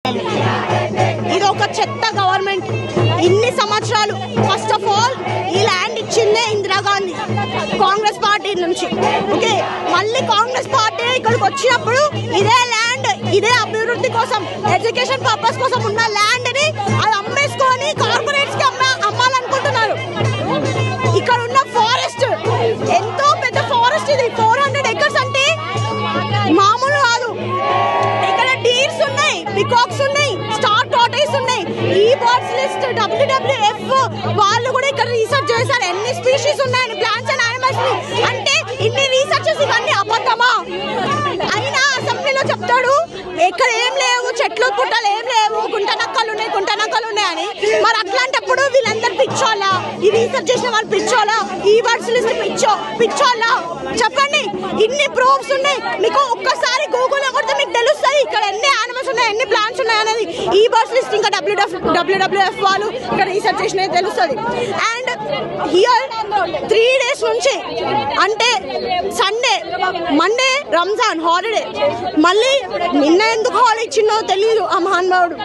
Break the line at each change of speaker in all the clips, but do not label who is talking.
ఇది ఒక చెత్త గవర్నమెంట్. ఇన్ని సంవత్సరాలు ఫస్ట్ ఆఫ్ ఆల్ ఈ ల్యాండ్ ఇచ్చిందే ఇందిరాగాంధీ కాంగ్రెస్ పార్టీ నుంచి. ఓకే, మళ్ళీ కాంగ్రెస్ పార్టీ ఇక్కడికి వచ్చినప్పుడు ఇదే ల్యాండ్ ఇదే అభివృద్ధి కోసం ఎడ్యుకేషన్ పర్పస్ కోసం ఉన్న ల్యాండ్ ని అది అమ్మేసుకొని కార్పొరేట్స్ కి అమ్మాలనుకుంటున్నారు. ఇక్కడ ఉన్న ఫారెస్ట్ ఎంతో పెద్ద ఫారెస్ట్, ఇది 400 acres అంటే మామూలు కాదు. ఇక్కడ డీర్స్ ఉన్నాయి, పికాక్స్ ఉన్నాయి, స్టార్ టార్టాయిస్ ఉన్నాయి. ఈ బర్డ్స్ లిస్ట్ WWF వాళ్ళు కూడా ఇక్కడ రీసెర్చ్ చేశారు ఎన్ని స్పీషీస్ ఉన్నాయని, ప్లాంట్స్ అండ్ యానిమల్స్ ని. అంటే ఇన్ని రీసెర్చెస్ ఇవన్నీ అబద్ధమా? అయినా అసెంబ్లీలో చెప్తాడు ఇక్కడ ఏం లేవు, చెట్లు పుట్టలు ఏం లేవు, గుంటనక్కలు ఉన్నాయి అని. మరి అట్లాంటప్పుడు వీళ్ళందరూ పిచ్చోళ్ళా? ఈ రీసెర్చ్ చేసిన వాళ్ళు పిచ్చోళ్ళా? ఈ బర్డ్స్ లిస్ట్ పిచ్చోళ్ళా? చెప్పండి. ఇన్ని ప్రూఫ్స్ ఉన్నాయి మీకు, ఒక్కసారి గూగుల్ కొడితే మీకు తెలుస్తాయి ఇక్కడ ఎన్ని యానిమల్స్ ఉన్నాయి, ఎన్ని ప్లాంట్స్ ఉన్నాయి అనేది. ఈ బర్డ్స్ లిస్ట్ ఇంకా WWF వాళ్ళు ఇక్కడ రీసెర్చ్ చేసినది తెలుస్తుంది. అండ్ హియర్ 3 days నుంచి అంటే సండే మండే రంజాన్ హాలిడే, మళ్ళీ నిన్న ఎందుకు హాలిడే ఇచ్చిందో తెలియదు ఆ మహానుభావుడు.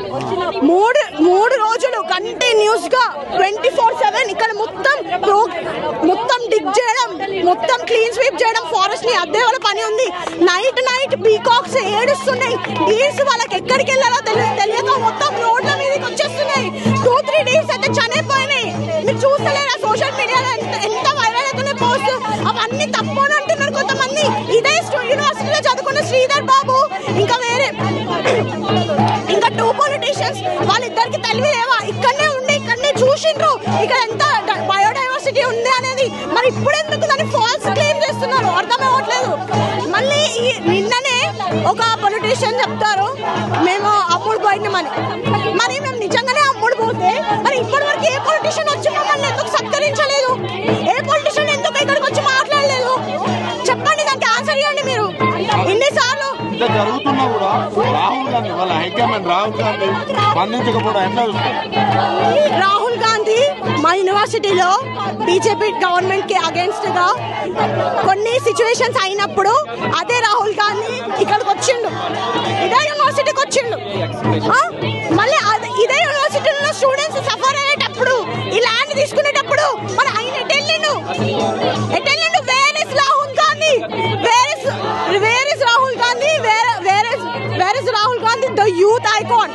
మూడు రోజులు కంటిన్యూస్ గా 24/7 ఇక్కడ మొత్తం డిగ్ చేయడం, మొత్తం క్లీన్ స్వీప్ చేయడం, ఫారెస్ట్ ని అద్దె వాళ్ళ పని ఉంది. నైట్ పీకాక్స్ ఏడుస్తున్నాయి, డీర్స్ వాళ్ళకి ఎక్కడికి వెళ్ళాలో తెలియక మొత్తం రోడ్ల మీదకి వచ్చేస్తున్నాయి. 2-3 days అయితే చనిపోయినాయి. మీరు చూస్తలేరా సోషల్ మీడియాలో ఎంత వైరల్ అవుతున్నాయి పోస్ట్? అవన్నీ తప్పు అని అంటున్నారు కొంతమంది. ఇదే యూనివర్సిటీలో చదువుకున్న శ్రీధర్ బాబు ఇంకా 2 పొలిటీషియన్స్ వాళ్ళిద్దరికి తెలివి లేవా? ఇక్కడనే చూసిండ్రు ఇక్కడ ఎంత బయోడైవర్సిటీ ఉంది అనేది. మరి ఇప్పుడు ఎందుకు దాన్ని ఫాల్స్ క్లెయిమ్ చేస్తున్నారు అర్థం అవ్వట్లేదు. మళ్ళీ నిన్ననే ఒక పొలిటీషియన్ చెప్తారు మేము అమ్ముడు పోయినామని. మరి మేము నిజంగానే అమ్ముడు పోతే మరి ఇప్పటి వరకు ఏ పొలిటీషియన్ వచ్చి మమ్మల్ని ఎందుకు సత్కరించలేదు? ఏ పొలిటీషియన్ ఎందుకు ఇక్కడికి వచ్చి మాట్లాడలేదు? చెప్పండి, దానికి ఆన్సర్ ఇవ్వండి మీరు. ఇన్నిసార్లు
జరుగుతున్నా కూడా రాహుల్ గాంధీ వాళ్ళ హైకమాండ్ రాహుల్ గాంధీ స్పందించకపోవడం ఎట్లా చూస్తారు?
రాహుల్ గాంధీ మా యూనివర్సిటీలో బీజేపీ గవర్నమెంట్ కి అగేన్స్ట్ గా కొన్ని సిచ్యువేషన్స్ అయినప్పుడు అదే రాహుల్ గాంధీ ఇక్కడికి వచ్చిండు, ఇదే యూనివర్సిటీకి వచ్చిండు. మళ్ళీ ఇదే యూనివర్సిటీలో స్టూడెంట్స్ సఫర్ అయ్యేటప్పుడు ఈ ల్యాండ్ తీసుకునేటప్పుడు మరి ఆయన ఎటెళ్ళిండు? Where is Rahul Gandhi? Where is Rahul Gandhi? Where is Rahul Gandhi the youth icon?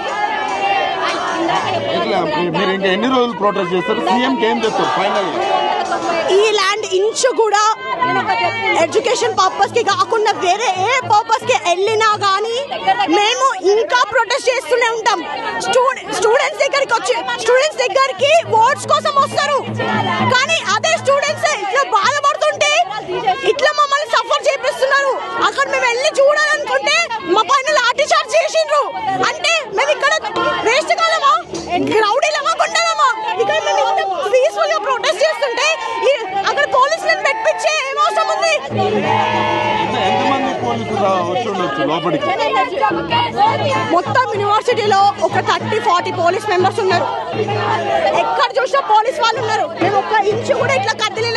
మీరు ఇంకా ఎన్ని రోజులు ప్రొటెస్ట్ చేస్తారు? సీఎం ఏం చేస్తారు ఫైనల్?
ఈ ల్యాండ్ ఇంచు కూడా ఎడ్యుకేషన్ పర్పస్ కి కాకుండా వేరే ఏ పర్పస్ కి వెళ్ళినా గానీ మేము ఇంకా ప్రొటెస్ట్ చేస్తూనే ఉంటాం. స్టూడెంట్స్ దగ్గరికి ఓట్స్ కోసం వస్తారు, కానీ అదే స్టూడెంట్స్ ఇట్లా బాధపడుతుంటే ఇట్లా మమ్మల్ని సఫర్ చేపిస్తున్నారు. అక్కడ మేము వెళ్ళి చూడాలనుకుంటే మా పైన లాఠీ చార్జ్ చేసిండ్రు. అంటే మేము ఇక్కడ వేస్ట్ కాలమా, రౌడీలమా, గుండెలమా? ఇక్కడ మేము పీస్ఫుల్ గా ప్రొటెస్ట్ చేస్తుంటే అక్కడ పోలీసులను పెట్టించే ఏం అవసరం ఉంది? మొత్తం యూనివర్సిటీలో ఒక 30-40 పోలీస్ మెంబర్స్ ఉన్నారు. ఎక్కడ చూసినా పోలీస్ వాళ్ళు ఉన్నారు. మేము ఒక్క ఇంచు కూడా ఇట్లా కదిలి